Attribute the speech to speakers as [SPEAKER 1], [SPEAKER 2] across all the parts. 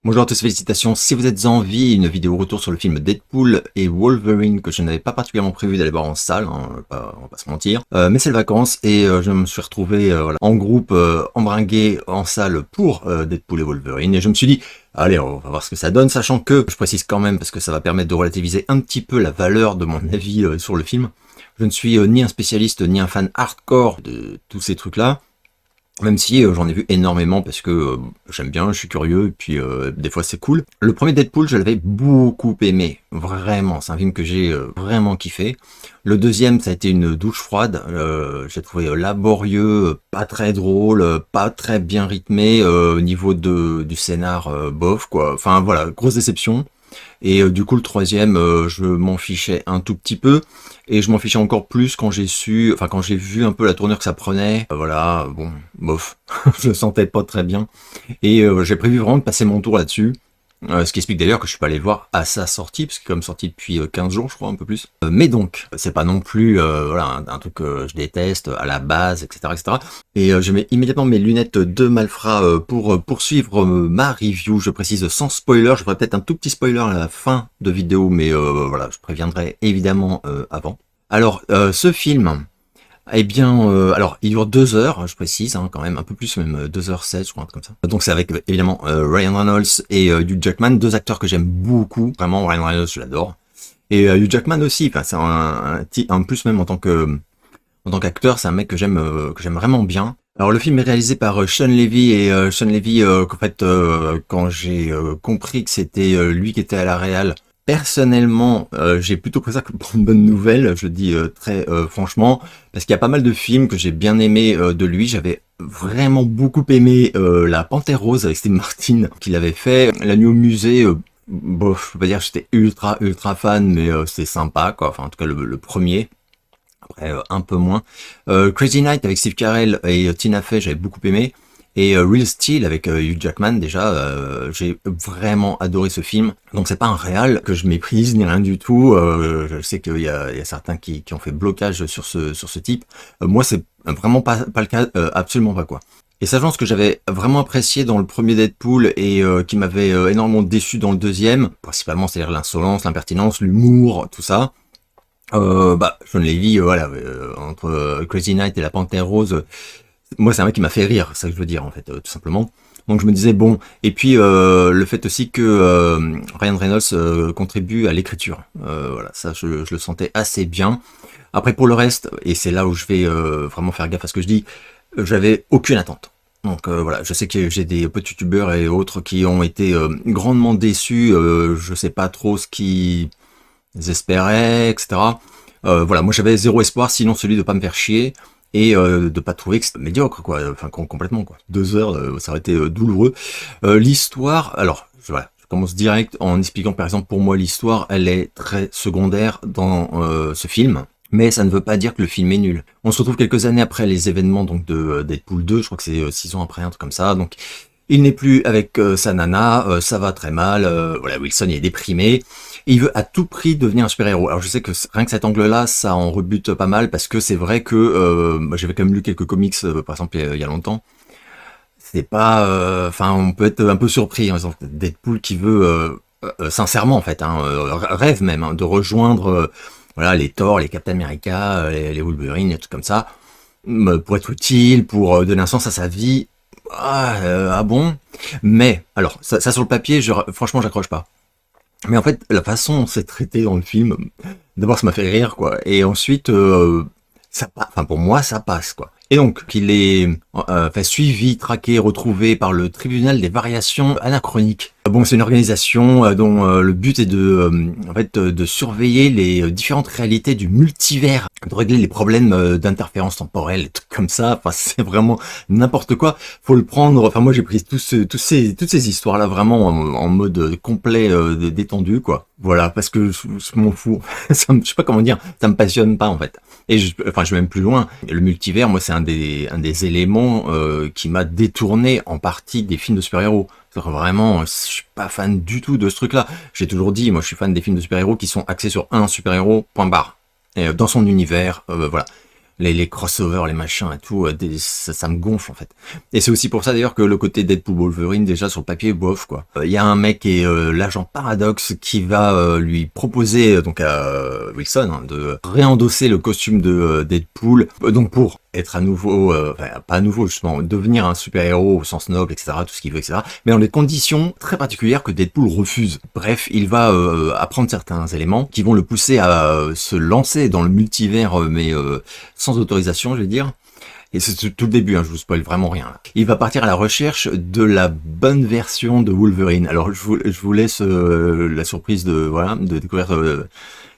[SPEAKER 1] Bonjour à tous, félicitations. Si vous êtes en vie, une vidéo retour sur le film Deadpool et Wolverine que je n'avais pas particulièrement prévu d'aller voir en salle, hein, on va pas se mentir. Mais c'est les vacances et je me suis retrouvé voilà, en groupe embringué en salle pour Deadpool et Wolverine et je me suis dit, allez, on va voir ce que ça donne, sachant que, je précise quand même parce que ça va permettre de relativiser un petit peu la valeur de mon avis sur le film. Je ne suis ni un spécialiste ni un fan hardcore de tous ces trucs-là. Même si j'en ai vu énormément parce que j'aime bien, je suis curieux, et puis des fois c'est cool. Le premier Deadpool, je l'avais beaucoup aimé, vraiment, c'est un film que j'ai vraiment kiffé. Le deuxième, ça a été une douche froide, j'ai trouvé laborieux, pas très drôle, pas très bien rythmé, au niveau du scénar, bof, quoi. Enfin voilà, grosse déception. Et du coup le troisième, je m'en fichais un tout petit peu, et je m'en fichais encore plus quand quand j'ai vu un peu la tournure que ça prenait. Voilà, bon, bof, je le sentais pas très bien, et j'ai prévu vraiment de passer mon tour là-dessus. Ce qui explique d'ailleurs que je suis pas allé le voir à sa sortie, parce qu'il est comme sorti depuis 15 jours, je crois, un peu plus. Mais donc, c'est pas non plus voilà, un truc que je déteste à la base, etc. etc. Et je mets immédiatement mes lunettes de malfrat pour poursuivre ma review. Je précise sans spoiler, je ferai peut-être un tout petit spoiler à la fin de vidéo, mais voilà, je préviendrai évidemment avant. Alors, ce film... Eh bien, alors, il dure 2 heures, je précise, hein, quand même, un peu plus, même 2h16, je crois, un truc comme ça. Donc c'est avec, évidemment, Ryan Reynolds et Hugh Jackman, deux acteurs que j'aime beaucoup. Vraiment, Ryan Reynolds, je l'adore. Et Hugh Jackman aussi, enfin, c'est un plus même en tant qu'acteur, c'est un mec que j'aime vraiment bien. Alors le film est réalisé par Sean Levy, et Sean Levy, qu'en fait, quand j'ai compris que c'était lui qui était à la réal, personnellement, j'ai plutôt pris ça pour une bonne nouvelle, je le dis très franchement, parce qu'il y a pas mal de films que j'ai bien aimés de lui. J'avais vraiment beaucoup aimé La Panthère Rose avec Steve Martin qu'il avait fait. La Nuit au musée, bof, je peux pas dire que j'étais ultra fan, mais c'était sympa, quoi. Enfin, en tout cas, le premier. Après, un peu moins. Crazy Night avec Steve Carell et Tina Fey, j'avais beaucoup aimé. Et Real Steel avec Hugh Jackman, déjà, j'ai vraiment adoré ce film. Donc c'est pas un réal que je méprise ni rien du tout. Je sais qu'il y a certains qui ont fait blocage sur ce type. Moi, c'est vraiment pas le cas, absolument pas, quoi. Et sachant ce que j'avais vraiment apprécié dans le premier Deadpool et qui m'avait énormément déçu dans le deuxième, principalement c'est-à-dire l'insolence, l'impertinence, l'humour, tout ça. Sean Levy, voilà, entre Crazy Night et La Panthère Rose, moi c'est un mec qui m'a fait rire, c'est ça que je veux dire en fait, tout simplement. Donc je me disais bon, et puis le fait aussi que Ryan Reynolds contribue à l'écriture, voilà, ça je le sentais assez bien. Après pour le reste, et c'est là où je vais vraiment faire gaffe à ce que je dis, j'avais aucune attente. Donc voilà, je sais que j'ai des petits youtubeurs et autres qui ont été grandement déçus, je sais pas trop ce qu'ils espéraient, etc. Voilà, moi j'avais zéro espoir, sinon celui de pas me faire chier et de pas trouver que c'était médiocre, quoi. Enfin complètement, quoi. 2 heures, ça aurait été douloureux. L'histoire, alors voilà, je commence direct en expliquant par exemple pour moi l'histoire, elle est très secondaire dans ce film. Mais ça ne veut pas dire que le film est nul. On se retrouve quelques années après les événements donc de Deadpool 2, je crois que c'est 6 ans après, un truc comme ça. Donc il n'est plus avec sa nana, ça va très mal, voilà, Wilson il est déprimé, et il veut à tout prix devenir un super-héros. Alors je sais que rien que cet angle-là, ça en rebute pas mal, parce que c'est vrai que, j'avais quand même lu quelques comics, par exemple, il y a longtemps, c'est pas, enfin, on peut être un peu surpris, hein, Deadpool qui veut, sincèrement en fait, hein, rêve même, hein, de rejoindre, voilà, les Thor, les Captain America, les Wolverine, des trucs comme ça, pour être utile, pour donner un sens à sa vie. Ah bon? Mais, alors, ça sur le papier, franchement, j'accroche pas. Mais en fait, la façon dont c'est traité dans le film, d'abord, ça m'a fait rire, quoi. Et ensuite, enfin, pour moi, ça passe, quoi. Et donc, qu'il est fait suivi, traqué, retrouvé par le tribunal des variations anachroniques. Bon, c'est une organisation dont le but est en fait, de surveiller les différentes réalités du multivers, de régler les problèmes d'interférence temporelle, des trucs comme ça. Enfin, c'est vraiment n'importe quoi. Faut le prendre. Enfin, moi, j'ai pris toutes ces histoires-là vraiment en mode complet détendu, quoi. Voilà, parce que je m'en fous. Je sais pas comment dire. Ça me passionne pas, en fait. Et je vais même plus loin. Le multivers, moi, c'est un des éléments qui m'a détourné en partie des films de super-héros. Vraiment, je suis pas fan du tout de ce truc-là. J'ai toujours dit, moi, je suis fan des films de super-héros qui sont axés sur un super-héros, point barre. Et dans son univers, voilà. les crossovers, les machins et tout, ça me gonfle en fait. Et c'est aussi pour ça d'ailleurs que le côté Deadpool Wolverine, déjà sur le papier, bof quoi. Il y a un mec et l'agent Paradox qui va lui proposer donc à Wilson hein, de réendosser le costume de Deadpool, donc pour être à nouveau, enfin, pas à nouveau justement, devenir un super-héros au sens noble, etc., tout ce qu'il veut, etc., mais dans des conditions très particulières que Deadpool refuse. Bref, il va apprendre certains éléments qui vont le pousser à se lancer dans le multivers, mais sans autorisation, je vais dire. Et c'est tout le début, hein, je vous spoil vraiment rien. Il va partir à la recherche de la bonne version de Wolverine. Alors je vous laisse la surprise de découvrir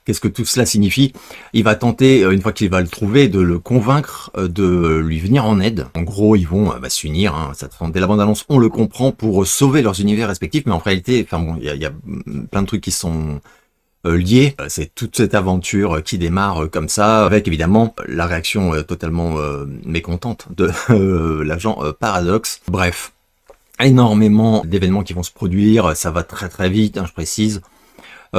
[SPEAKER 1] qu'est-ce que tout cela signifie. Il va tenter, une fois qu'il va le trouver, de le convaincre de lui venir en aide. En gros, ils vont s'unir, hein, dès la bande-annonce, on le comprend, pour sauver leurs univers respectifs, mais en réalité, enfin bon, il y a plein de trucs qui sont liés. C'est toute cette aventure qui démarre comme ça, avec évidemment la réaction totalement mécontente de l'agent Paradox. Bref, énormément d'événements qui vont se produire, ça va très très vite, hein, je précise.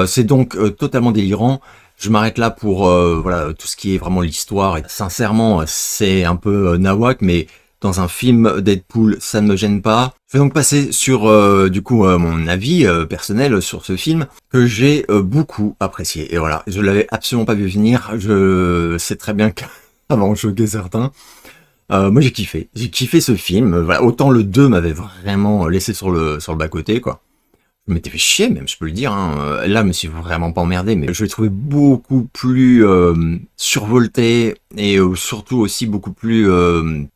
[SPEAKER 1] C'est donc totalement délirant. Je m'arrête là pour voilà tout ce qui est vraiment l'histoire. Et sincèrement, c'est un peu nawak, mais dans un film Deadpool, ça ne me gêne pas. Je vais donc passer sur du coup mon avis personnel sur ce film que j'ai beaucoup apprécié. Et voilà, je l'avais absolument pas vu venir. Je sais très bien qu'avant choquer certains. Moi j'ai kiffé ce film. Voilà, autant le 2 m'avait vraiment laissé sur le bas-côté quoi. Je m'étais fait chier même, je peux le dire. Hein. Là, je me suis vraiment pas emmerdé, mais je l'ai trouvé beaucoup plus survolté et surtout aussi beaucoup plus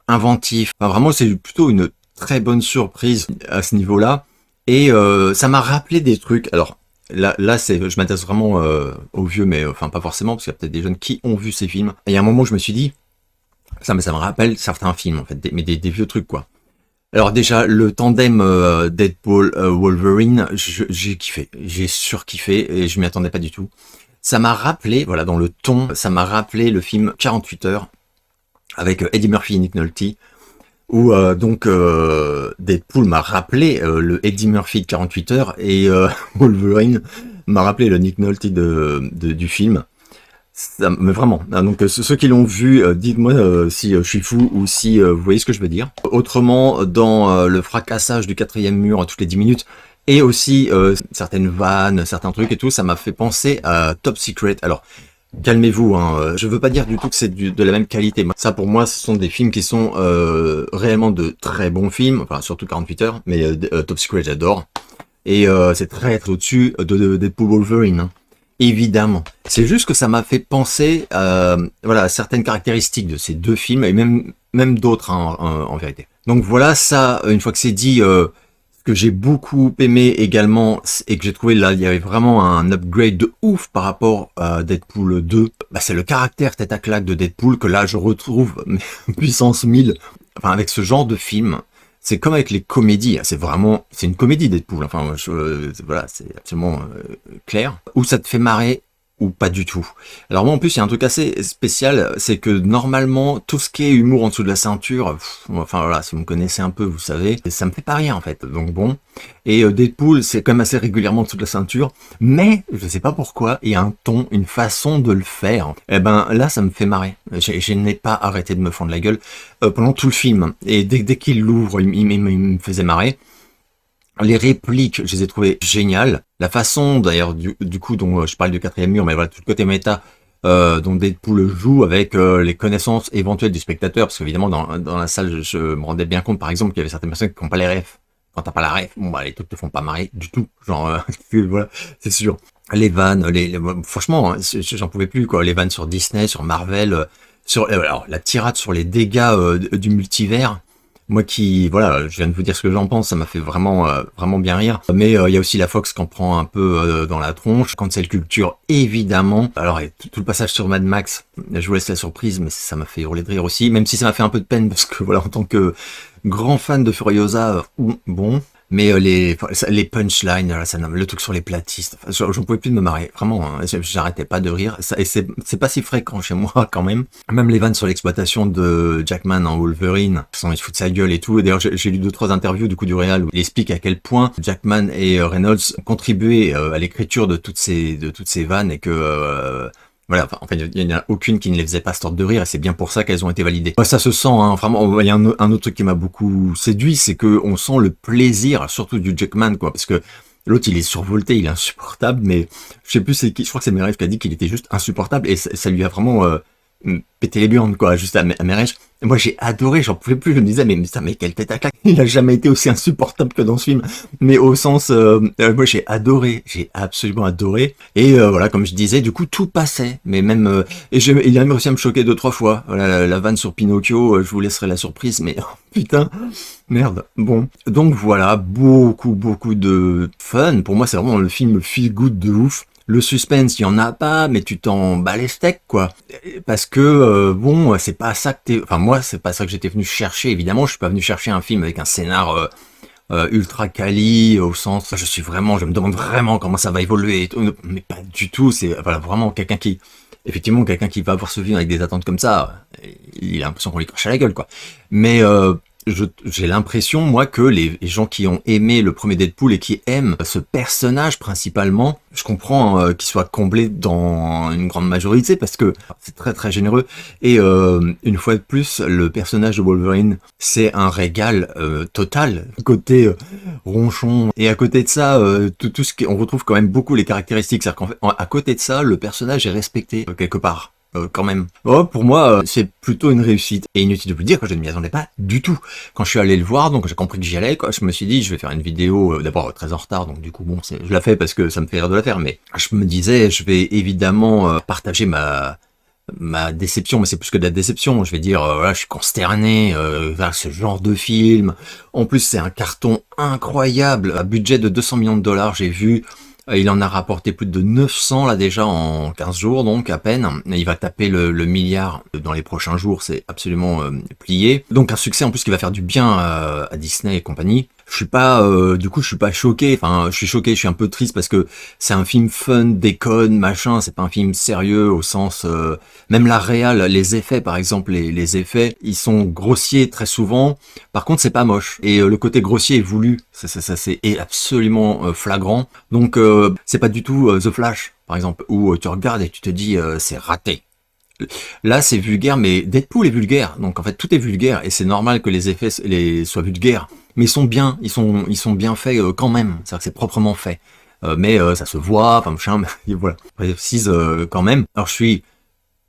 [SPEAKER 1] inventif. Enfin, vraiment, c'est plutôt une très bonne surprise à ce niveau-là. Et ça m'a rappelé des trucs. Alors là, je m'intéresse vraiment aux vieux, mais enfin pas forcément, parce qu'il y a peut-être des jeunes qui ont vu ces films. Et il y a un moment où je me suis dit, ça me rappelle certains films en fait, mais des vieux trucs quoi. Alors déjà, le tandem Deadpool-Wolverine, j'ai kiffé, j'ai surkiffé et je m'y attendais pas du tout. Ça m'a rappelé, voilà, dans le ton, ça m'a rappelé le film 48 heures avec Eddie Murphy et Nick Nolte, où donc Deadpool m'a rappelé le Eddie Murphy de 48 heures et Wolverine m'a rappelé le Nick Nolte du film. Ça, mais vraiment, donc ceux qui l'ont vu, dites-moi si je suis fou ou si vous voyez ce que je veux dire. Autrement, dans le fracassage du 4e mur toutes les 10 minutes, et aussi certaines vannes, certains trucs et tout, ça m'a fait penser à Top Secret. Alors, calmez-vous, hein, je veux pas dire du tout que c'est de la même qualité. Ça, pour moi, ce sont des films qui sont réellement de très bons films, enfin surtout 48 heures, mais Top Secret, j'adore. Et c'est très au-dessus de Deadpool Wolverine, hein. Évidemment. C'est juste que ça m'a fait penser voilà, à certaines caractéristiques de ces deux films, et même d'autres hein, en vérité. Donc voilà, ça, une fois que c'est dit, ce que j'ai beaucoup aimé également, et que j'ai trouvé là, il y avait vraiment un upgrade de ouf par rapport à Deadpool 2, bah, c'est le caractère tête à claque de Deadpool, que là je retrouve puissance 1000, enfin avec ce genre de film. C'est comme avec les comédies, c'est une comédie Deadpool, enfin voilà, c'est absolument clair. Ou ça te fait marrer, ou pas du tout. Alors moi en plus il y a un truc assez spécial, c'est que normalement tout ce qui est humour en dessous de la ceinture, enfin voilà, si vous me connaissez un peu vous savez, ça me fait pas rire en fait, donc bon. Et Deadpool c'est quand même assez régulièrement en dessous de la ceinture, mais je sais pas pourquoi, il y a un ton, une façon de le faire, et ben là ça me fait marrer. Je n'ai pas arrêté de me fendre la gueule pendant tout le film, et dès qu'il l'ouvre il me faisait marrer. Les répliques, je les ai trouvées géniales. La façon, d'ailleurs, du coup, dont je parle du 4e mur, mais voilà, tout le côté méta, dont Deadpool joue avec les connaissances éventuelles du spectateur, parce qu'évidemment, dans la salle, je me rendais bien compte, par exemple, qu'il y avait certaines personnes qui n'ont pas les refs. Quand t'as pas la ref, bon, bah, les trucs te font pas marrer du tout. Genre, voilà, c'est sûr. Les vannes, franchement, hein, j'en pouvais plus, quoi. Les vannes sur Disney, sur Marvel, alors, la tirade sur les dégâts du multivers. Moi qui, voilà, je viens de vous dire ce que j'en pense, ça m'a fait vraiment vraiment bien rire. Mais il y a aussi la Fox qui en prend un peu dans la tronche. Cancel culture, évidemment. Alors, et tout le passage sur Mad Max, je vous laisse la surprise, mais ça m'a fait hurler de rire aussi. Même si ça m'a fait un peu de peine, parce que voilà, en tant que grand fan de Furiosa, bon... Mais les punchlines, le truc sur les platistes, j'en pouvais plus de me marrer. Vraiment, hein, j'arrêtais pas de rire. Et c'est pas si fréquent chez moi quand même. Même les vannes sur l'exploitation de Jackman en Wolverine, il se fout de sa gueule et tout. D'ailleurs, j'ai lu 2-3 interviews du coup du Real où il explique à quel point Jackman et Reynolds ont contribué à l'écriture de toutes ces vannes et que Voilà, enfin, en fait, il n'y en a aucune qui ne les faisait pas sortir de rire, et c'est bien pour ça qu'elles ont été validées. Moi, ça se sent, hein, vraiment. Il y a un autre truc qui m'a beaucoup séduit, c'est que on sent le plaisir, surtout du Jackman, quoi, parce que l'autre, il est survolté, il est insupportable, mais je sais plus c'est qui, je crois que c'est Merech qui a dit qu'il était juste insupportable, et ça lui a vraiment pété les burnes, quoi, juste à Merech. Moi, j'ai adoré, j'en pouvais plus, je me disais, mais putain, mais quelle tête à claque, il a jamais été aussi insupportable que dans ce film, mais au sens, moi, j'ai adoré, j'ai absolument adoré, et voilà, comme je disais, du coup, tout passait, mais même, il a même réussi à me choquer 2-3 fois, voilà, la vanne sur Pinocchio, je vous laisserai la surprise, mais, oh, putain, merde, bon, donc voilà, beaucoup de fun, pour moi, c'est vraiment le film feel good de ouf. Le suspense, il y en a pas, mais tu t'en bats les steaks, quoi. Parce que, bon, c'est pas ça que enfin, moi, c'est pas ça que j'étais venu chercher, évidemment. Je suis pas venu chercher un film avec un scénar ultra quali, au sens, je me demande vraiment comment ça va évoluer, et tout, mais pas du tout. C'est, voilà, vraiment effectivement, quelqu'un qui va voir ce film avec des attentes comme ça, il a l'impression qu'on lui crache à la gueule, quoi. Mais, j'ai l'impression, moi, que les gens qui ont aimé le premier Deadpool et qui aiment ce personnage principalement, je comprends qu'il soit comblé dans une grande majorité parce que c'est très généreux. Et une fois de plus, le personnage de Wolverine, c'est un régal total. Côté ronchon. Et à côté de ça, tout ce qui, on retrouve quand même beaucoup les caractéristiques. C'est-à-dire qu'en fait, à côté de ça, le personnage est respecté quelque part. Quand même. Oh, pour moi, c'est plutôt une réussite. Et inutile de vous dire que je ne m'y attendais pas du tout. Quand je suis allé le voir, donc j'ai compris que j'y allais, quoi, je me suis dit, je vais faire une vidéo, d'abord très en retard, donc du coup, bon, je la fais parce que ça me fait rire de la faire, mais je me disais, je vais évidemment partager ma déception, mais c'est plus que de la déception. Je vais dire, voilà, je suis consterné vers ce genre de film. En plus, c'est un carton incroyable, à budget de 200 millions de dollars, j'ai vu. Il en a rapporté plus de 900 là déjà en 15 jours, donc à peine. Et il va taper le milliard dans les prochains jours, c'est absolument plié. Donc un succès en plus qui va faire du bien à Disney et compagnie. Je suis pas, du coup, je suis pas choqué. Enfin, je suis choqué, je suis un peu triste parce que c'est un film fun, déconne, machin. C'est pas un film sérieux au sens, même la réal, les effets, par exemple, les effets, ils sont grossiers très souvent. Par contre, c'est pas moche. Et le côté grossier est voulu. Ça c'est absolument flagrant. Donc, c'est pas du tout The Flash, par exemple, où tu regardes et tu te dis, c'est raté. Là, c'est vulgaire, mais Deadpool est vulgaire, donc en fait tout est vulgaire et c'est normal que les effets soient vulgaires, mais ils sont bien, ils sont bien faits quand même. C'est-à-dire que c'est proprement fait, mais ça se voit, enfin machin, mais voilà, je précise quand même. Alors je suis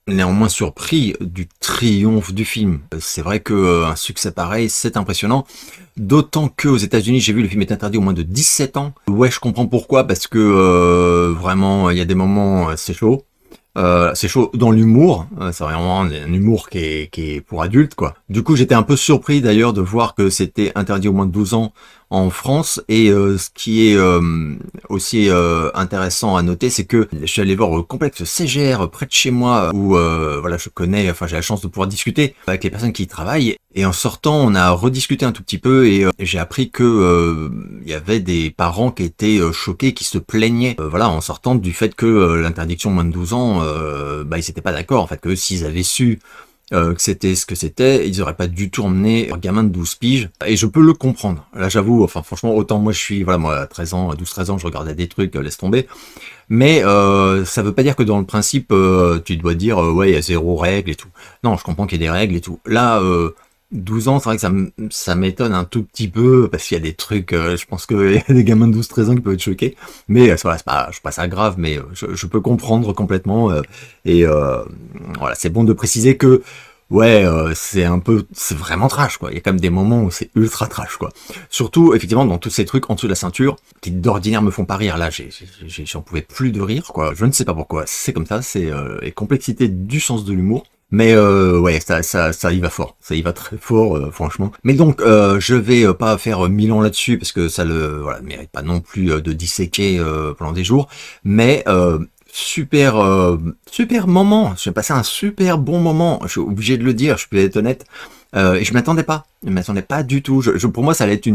[SPEAKER 1] néanmoins surpris du triomphe du film. C'est vrai que un succès pareil, c'est impressionnant. D'autant que aux États-Unis, j'ai vu le film est interdit au moins de 17 ans. Ouais, je comprends pourquoi, parce que vraiment, il y a des moments, c'est chaud dans l'humour, c'est vraiment un humour qui est pour adultes, quoi. Du coup, j'étais un peu surpris d'ailleurs de voir que c'était interdit au moins de 12 ans en France, et ce qui est aussi intéressant à noter, c'est que je suis allé voir au complexe CGR près de chez moi, où voilà, je connais, enfin j'ai la chance de pouvoir discuter avec les personnes qui y travaillent, et en sortant, on a rediscuté un tout petit peu, et j'ai appris que il y avait des parents qui étaient choqués, qui se plaignaient, voilà, en sortant du fait que l'interdiction moins de 12 ans, bah ils étaient pas d'accord, en fait, que s'ils avaient su que c'était ce que c'était, ils auraient pas du tout emmené un gamin de 12 piges, et je peux le comprendre. Là, j'avoue, enfin, franchement, autant moi je suis, voilà, moi, à 13 ans, à 12-13 ans, je regardais des trucs, laisse tomber. Mais, ça veut pas dire que dans le principe, tu dois dire, ouais, il y a zéro règle et tout. Non, je comprends qu'il y a des règles et tout. Là, 12 ans, c'est vrai que ça m'étonne un tout petit peu, parce qu'il y a des trucs, je pense qu'il y a des gamins de 12-13 ans qui peuvent être choqués, mais voilà, je suis pas ça grave, mais je peux comprendre complètement, et voilà, c'est bon de préciser que, ouais, c'est vraiment trash, quoi. Il y a quand même des moments où c'est ultra trash, quoi. Surtout, effectivement, dans tous ces trucs en dessous de la ceinture, qui d'ordinaire me font pas rire, là, j'en pouvais plus de rire, quoi. Je ne sais pas pourquoi, c'est comme ça, c'est les complexités du sens de l'humour. Mais ouais, ça y va fort, ça y va très fort, franchement. Mais donc, je vais pas faire 1000 ans là-dessus parce que ça voilà, mérite pas non plus de disséquer pendant des jours. Mais super moment. J'ai passé un super bon moment. Je suis obligé de le dire, je peux être honnête. Et je m'attendais pas, du tout. Pour moi, ça allait être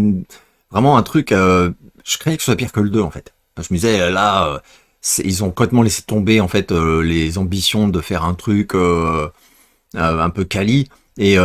[SPEAKER 1] vraiment un truc. Je craignais que ce soit pire que le 2 en fait. Je me disais là. Ils ont complètement laissé tomber en fait les ambitions de faire un truc un peu quali, et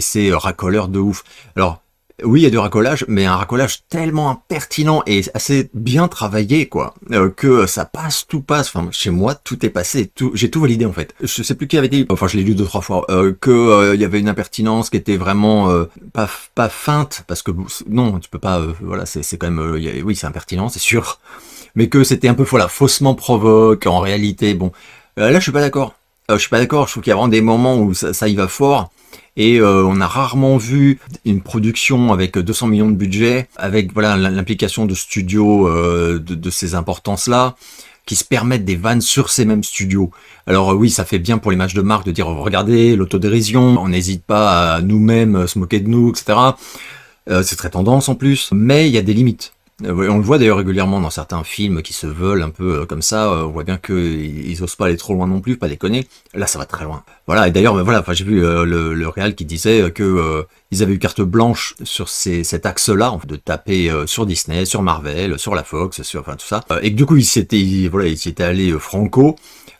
[SPEAKER 1] c'est racoleur de ouf. Alors Oui, il y a du racolage, mais un racolage tellement impertinent et assez bien travaillé, quoi, que ça passe, tout passe. Enfin, chez moi, tout est passé, j'ai tout validé en fait. Je sais plus qui avait dit, enfin, je l'ai lu 2-3 fois, que il y avait une impertinence qui était vraiment pas feinte, parce que non, tu peux pas. Voilà, c'est quand même, oui, c'est impertinent, c'est sûr, mais que c'était un peu, voilà, faussement provoque. En réalité, bon, là, je suis pas d'accord. Je suis pas d'accord. Je trouve qu'il y a vraiment des moments où ça y va fort. Et on a rarement vu une production avec 200 millions de budget, avec voilà l'implication de studios de ces importances-là, qui se permettent des vannes sur ces mêmes studios. Alors oui, ça fait bien pour l'image de marque de dire regardez l'autodérision, on n'hésite pas à nous-mêmes se moquer de nous, etc. C'est très tendance en plus, mais il y a des limites. On le voit d'ailleurs régulièrement dans certains films qui se veulent un peu comme ça. On voit bien qu'ils osent pas aller trop loin non plus, pas déconner. Là, ça va très loin. Voilà. Et d'ailleurs, voilà, j'ai vu le réal qui disait que ils avaient eu carte blanche sur cet axe-là, de taper sur Disney, sur Marvel, sur la Fox, sur enfin tout ça. Et que du coup, ils s'y étaient allés franco.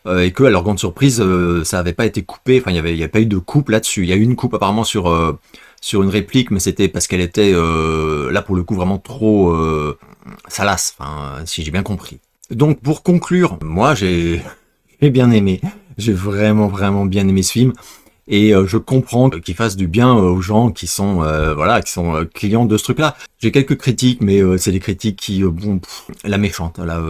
[SPEAKER 1] Et que à leur grande surprise, ça avait pas été coupé. Enfin, il y avait pas eu de coupe là-dessus. Il y a eu une coupe apparemment sur une réplique, mais c'était parce qu'elle était là pour le coup vraiment trop salace, enfin, si j'ai bien compris. Donc pour conclure, moi j'ai bien aimé, j'ai vraiment bien aimé ce film, et je comprends qu'il fasse du bien aux gens qui sont voilà, qui sont clients de ce truc-là. J'ai quelques critiques, mais c'est des critiques qui bon, la méchante, là,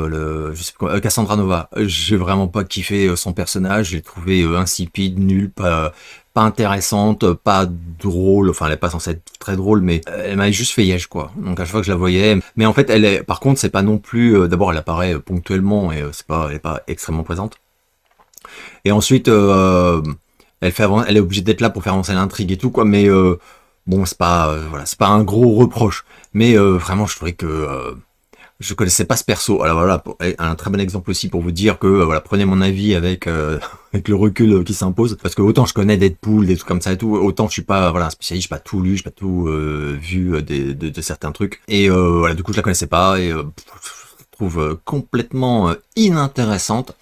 [SPEAKER 1] je sais pas quoi, Cassandra Nova, j'ai vraiment pas kiffé son personnage, j'ai trouvé insipide, nul, pas intéressante, pas drôle, enfin elle est pas censée être très drôle, mais elle m'avait juste fait yèche, quoi. Donc à chaque fois que je la voyais, mais en fait par contre c'est pas non plus, d'abord elle apparaît ponctuellement et elle est pas extrêmement présente. Et ensuite elle est obligée d'être là pour faire avancer l'intrigue et tout, quoi. Mais bon, c'est pas voilà, c'est pas un gros reproche, mais vraiment je trouvais que je connaissais pas ce perso. Alors voilà, un très bon exemple aussi pour vous dire que voilà, prenez mon avis avec avec le recul qui s'impose, parce que autant je connais Deadpool, des trucs comme ça et tout, autant je suis pas voilà un spécialiste, j'ai pas tout lu, j'ai pas tout vu de certains trucs. Et voilà, du coup je la connaissais pas et je trouve complètement inintéressante.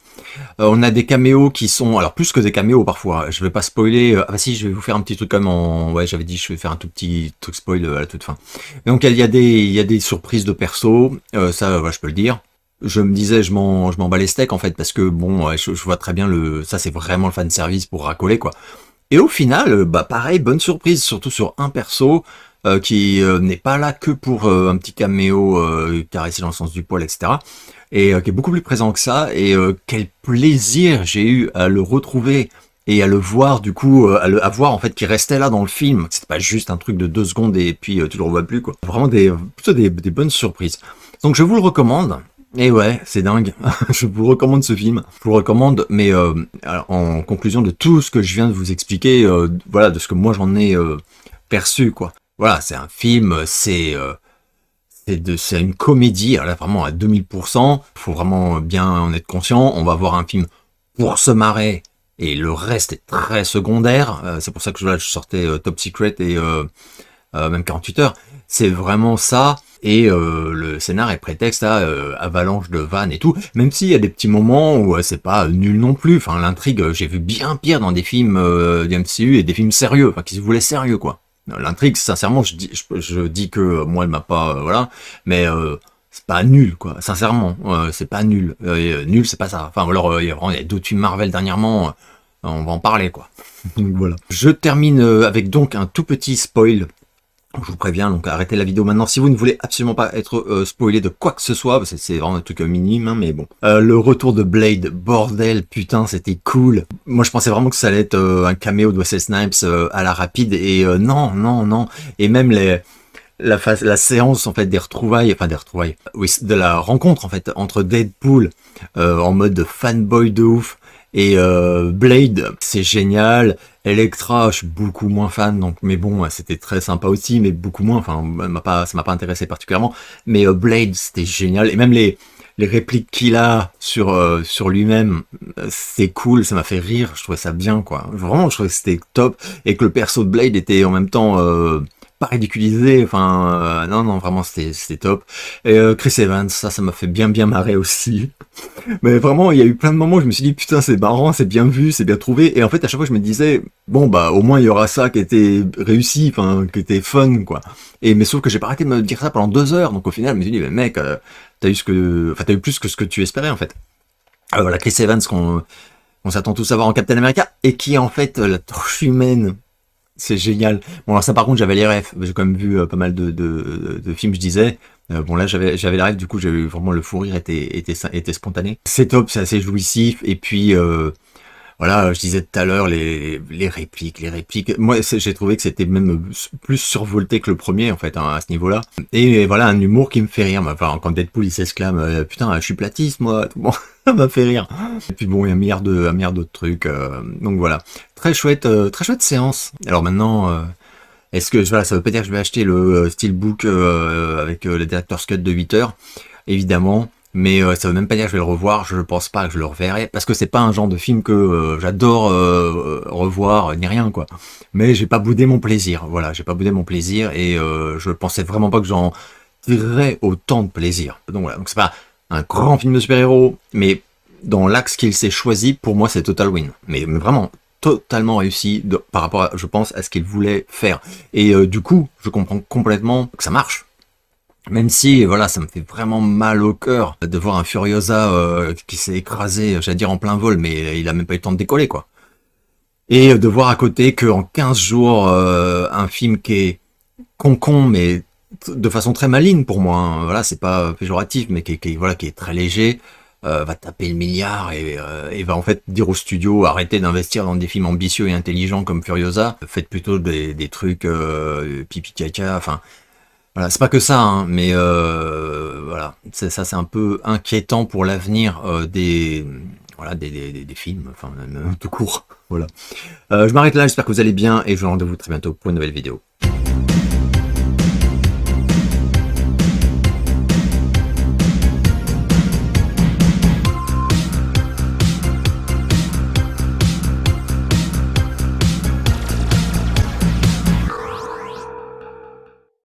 [SPEAKER 1] On a des caméos qui sont, alors plus que des caméos parfois, je vais pas spoiler, ah bah si, je vais vous faire un petit truc comme ouais, j'avais dit je vais faire un tout petit truc spoil à la toute fin. Donc il y a des surprises de perso, ça ouais, je peux le dire. Je me disais, je m'en bats les steaks en fait, parce que bon, ouais, je vois très bien ça c'est vraiment le fan service pour racoler, quoi. Et au final, bah pareil, bonne surprise, surtout sur un perso qui n'est pas là que pour un petit caméo caressé dans le sens du poil, etc. Et qui est beaucoup plus présent que ça. Et quel plaisir j'ai eu à le retrouver et à le voir, du coup, à voir en fait qu'il restait là dans le film. C'était pas juste un truc de 2 secondes et puis tu le revois plus, quoi. Vraiment plutôt des bonnes surprises. Donc je vous le recommande. Et ouais, c'est dingue. Je vous recommande ce film. Je vous le recommande, mais alors, en conclusion de tout ce que je viens de vous expliquer, voilà, de ce que moi j'en ai perçu, quoi. Voilà, c'est un film, c'est une comédie, alors là vraiment à 2000%. Faut vraiment bien en être conscient. On va voir un film pour se marrer, et le reste est très secondaire. C'est pour ça que je sortais Top Secret et même 48 heures. C'est vraiment ça. Et le scénar est prétexte à avalanche de vannes et tout, même s'il y a des petits moments où c'est pas nul non plus. Enfin, l'intrigue, j'ai vu bien pire dans des films du MCU et des films sérieux, enfin qui se voulaient sérieux, quoi. L'intrigue, sincèrement, je dis que moi elle m'a pas voilà, mais c'est pas nul, quoi. Sincèrement, c'est pas nul. Nul, c'est pas ça. Enfin, alors il y a d'autres films Marvel dernièrement, on va en parler, quoi. Donc voilà. Je termine avec donc un tout petit spoil. Je vous préviens, donc arrêtez la vidéo maintenant si vous ne voulez absolument pas être spoilé de quoi que ce soit, parce que c'est vraiment un truc minime, hein, mais bon. Le retour de Blade, bordel, putain, c'était cool. Moi, je pensais vraiment que ça allait être un caméo de Wesley Snipes à la rapide, et non. Et même la séance, en fait, oui, de la rencontre, en fait, entre Deadpool, en mode fanboy de ouf, et Blade, c'est génial. Elektra, je suis beaucoup moins fan, donc mais bon, c'était très sympa aussi, mais beaucoup moins. Enfin, ça m'a pas intéressé particulièrement. Mais Blade, c'était génial, et même les répliques qu'il a sur lui-même, c'est cool, ça m'a fait rire. Je trouvais ça bien, quoi. Vraiment, je trouvais que c'était top, et que le perso de Blade était en même temps pas ridiculisé, enfin, non, non, vraiment, c'était top. Et Chris Evans, ça m'a fait bien marrer aussi. Mais vraiment, il y a eu plein de moments où je me suis dit, putain, c'est marrant, c'est bien vu, c'est bien trouvé. Et en fait, à chaque fois, je me disais, bon, bah, au moins, il y aura ça qui était réussi, enfin, qui était fun, quoi. Mais sauf que j'ai pas arrêté de me dire ça pendant 2 heures. Donc, au final, je me suis dit, mais mec, t'as eu plus que ce que tu espérais, en fait. Voilà, Chris Evans, on s'attend tous à voir en Captain America, et qui est en fait la torche humaine. C'est génial. Bon, alors ça, par contre, j'avais les refs. J'ai quand même vu pas mal de films, je disais. Bon, là, j'avais les refs, du coup, j'ai eu vraiment le fou rire était spontané. C'est top, c'est assez jouissif. Et puis, voilà, je disais tout à l'heure, les répliques. Moi, j'ai trouvé que c'était même plus survolté que le premier, en fait, hein, à ce niveau-là. Et voilà, un humour qui me fait rire. Enfin, quand Deadpool, il s'exclame, putain, je suis platiste, moi. Bon, ça m'a fait rire. Et puis bon, il y a un milliard d'autres trucs. Donc voilà, très chouette séance. Alors maintenant, est-ce que voilà, ça veut pas dire que je vais acheter le Steelbook avec le Director's Cut de 8 heures, évidemment. Mais ça veut même pas dire que je vais le revoir, je pense pas que je le reverrai, parce que c'est pas un genre de film que j'adore revoir, ni rien, quoi. Mais j'ai pas boudé mon plaisir, voilà, j'ai pas boudé mon plaisir, et je pensais vraiment pas que j'en tirerais autant de plaisir. Donc voilà, donc c'est pas un grand film de super-héros, mais dans l'axe qu'il s'est choisi, pour moi c'est total win. Mais vraiment, totalement réussi par rapport, à, je pense, à ce qu'il voulait faire. Et du coup, je comprends complètement que ça marche. Même si, voilà, ça me fait vraiment mal au cœur de voir un Furiosa qui s'est écrasé, j'allais dire en plein vol, mais il a même pas eu le temps de décoller, quoi. Et de voir à côté qu'en 15 jours, un film qui est con, mais de façon très maligne pour moi, hein, voilà, c'est pas péjoratif, mais voilà, qui est très léger, va taper le milliard et va en fait dire au studio, arrêtez d'investir dans des films ambitieux et intelligents comme Furiosa, faites plutôt des trucs pipi caca, enfin... Voilà, c'est pas que ça, hein, mais voilà, ça c'est un peu inquiétant pour l'avenir voilà, des films, enfin même tout court. Voilà. Je m'arrête là, j'espère que vous allez bien et je vous donne rendez-vous très bientôt pour une nouvelle vidéo.